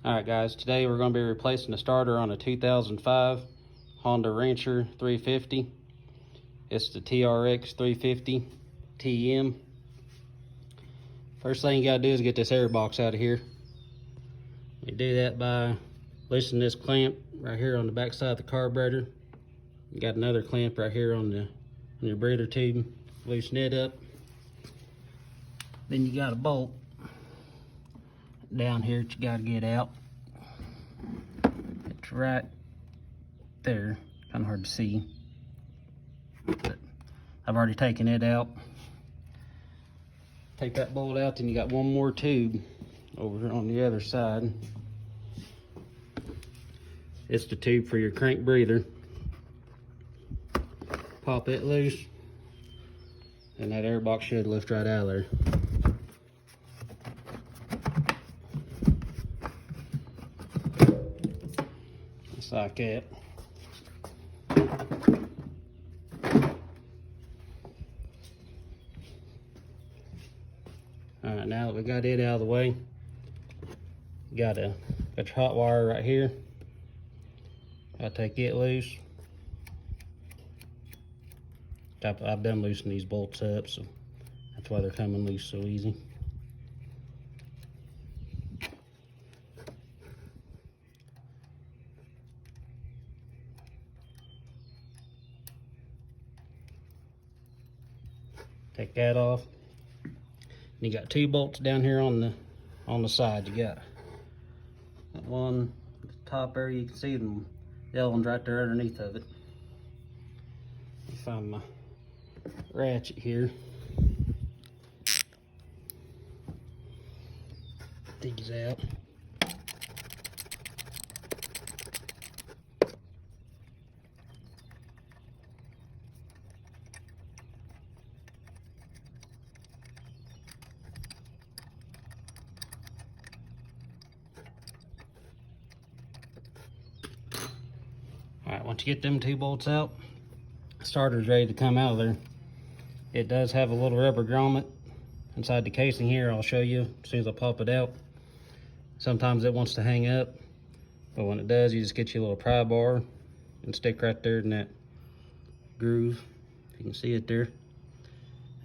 Alright guys, today we're going to be replacing the starter on a 2005 Honda Rancher 350. It's the TRX 350 TM. First thing you got to do is get this air box out of here. You do that by loosening this clamp right here on the back side of the carburetor. You got another clamp right here on your breather tube. Loosen it up. Then you got a bolt down here that you got to get out. It's right there, kind of hard to see, but I've already taken it out. Take that bolt out, then you got one more tube over on the other side. It's the tube for your crank breather. Pop it loose, and that air box should lift right out of there. Just like that. Alright, now that we got it out of the way, you got your hot wire right here. Gotta take it loose. I've been loosening these bolts up, so that's why they're coming loose so easy. Take that off. And you got two bolts down here on the side. You got one at the top there, you can see them. The other one's right there underneath of it. Let me find my ratchet here. Take these out. Alright, once you get them two bolts out, the starter's ready to come out of there. It does have a little rubber grommet inside the casing here. I'll show you as soon as I pop it out. Sometimes it wants to hang up, but when it does, you just get your little pry bar and stick right there in that groove. If you can see it there.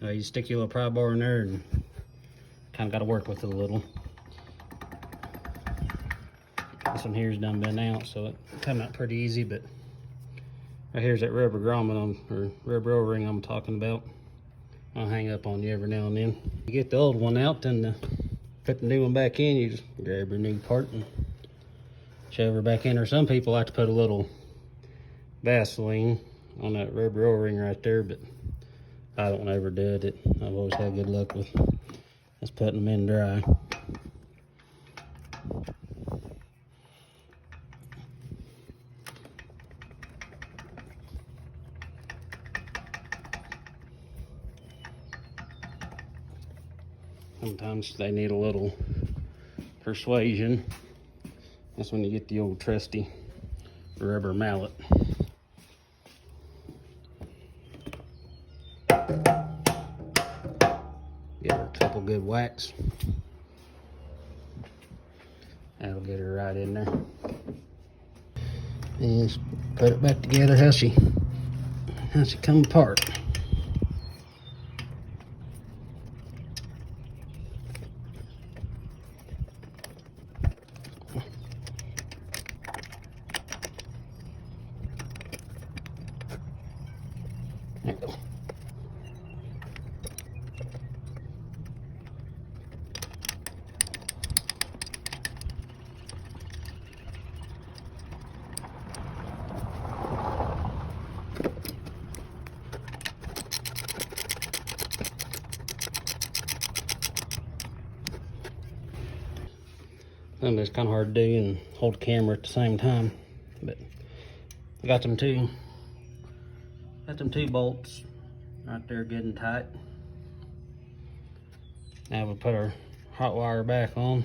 You stick your little pry bar in there and kind of got to work with it a little. This one here's done been out, so it come out pretty easy, but right here's that rubber grommet or rubber O-ring I'm talking about. I'll hang up on you every now and then. You get the old one out, then put the new one back in. You just grab your new part and shove her back in there. Some people like to put a little Vaseline on that rubber O-ring right there, but I don't ever do it. I've always had good luck with just putting them in dry. Sometimes they need a little persuasion. That's when you get the old trusty rubber mallet. Give her a couple good whacks. That'll get her right in there. And just put it back together how she come apart. There you go. It's kind of hard to do and hold the camera at the same time, but I got them two bolts right there good and tight. Now we'll put our hot wire back on.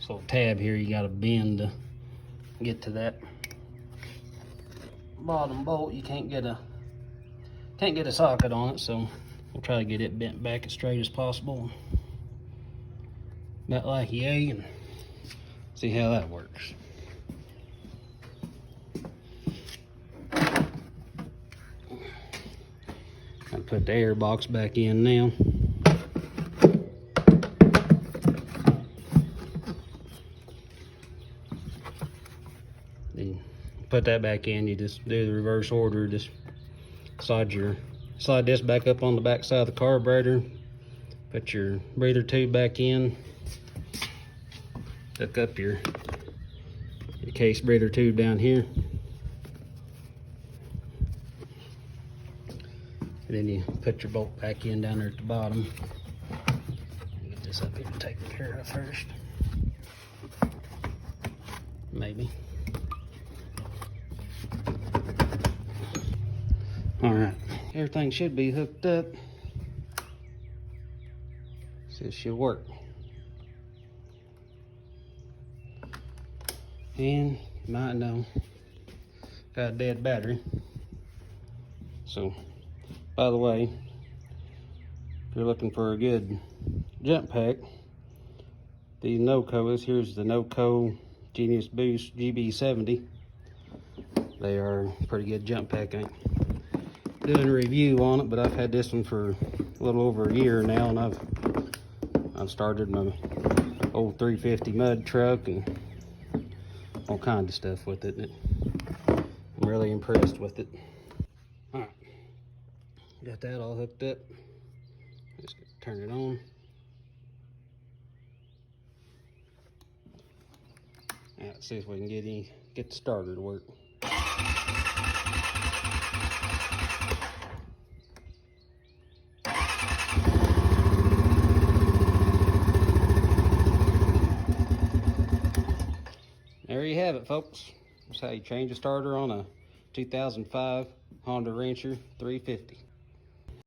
little tab here you got to bend to get to that bottom bolt. You can't get a socket on it, so we'll try to get it bent back as straight as possible. About like yay, and see how that works. I put the air box back in now. Then put that back in. You just do the reverse order. Just slide this back up on the back side of the carburetor. Put your breather tube back in. Hook up your case breather tube down here. And then you put your bolt back in down there at the bottom. Get this up here taken care of first. Maybe. All right, everything should be hooked up. So it should work. And you might know, got a dead battery. So, by the way, if you're looking for a good jump pack, the Noco here's the Noco Genius Boost GB70. They are a pretty good jump pack. I ain't doing a review on it, but I've had this one for a little over a year now, and I've started my old 350 mud truck and all kinds of stuff with it. I'm really impressed with it. All right. Got that all hooked up. Just turn it on. Let's see if we can get the starter to work. There you have it, folks. That's how you change a starter on a 2005 Honda Rancher 350.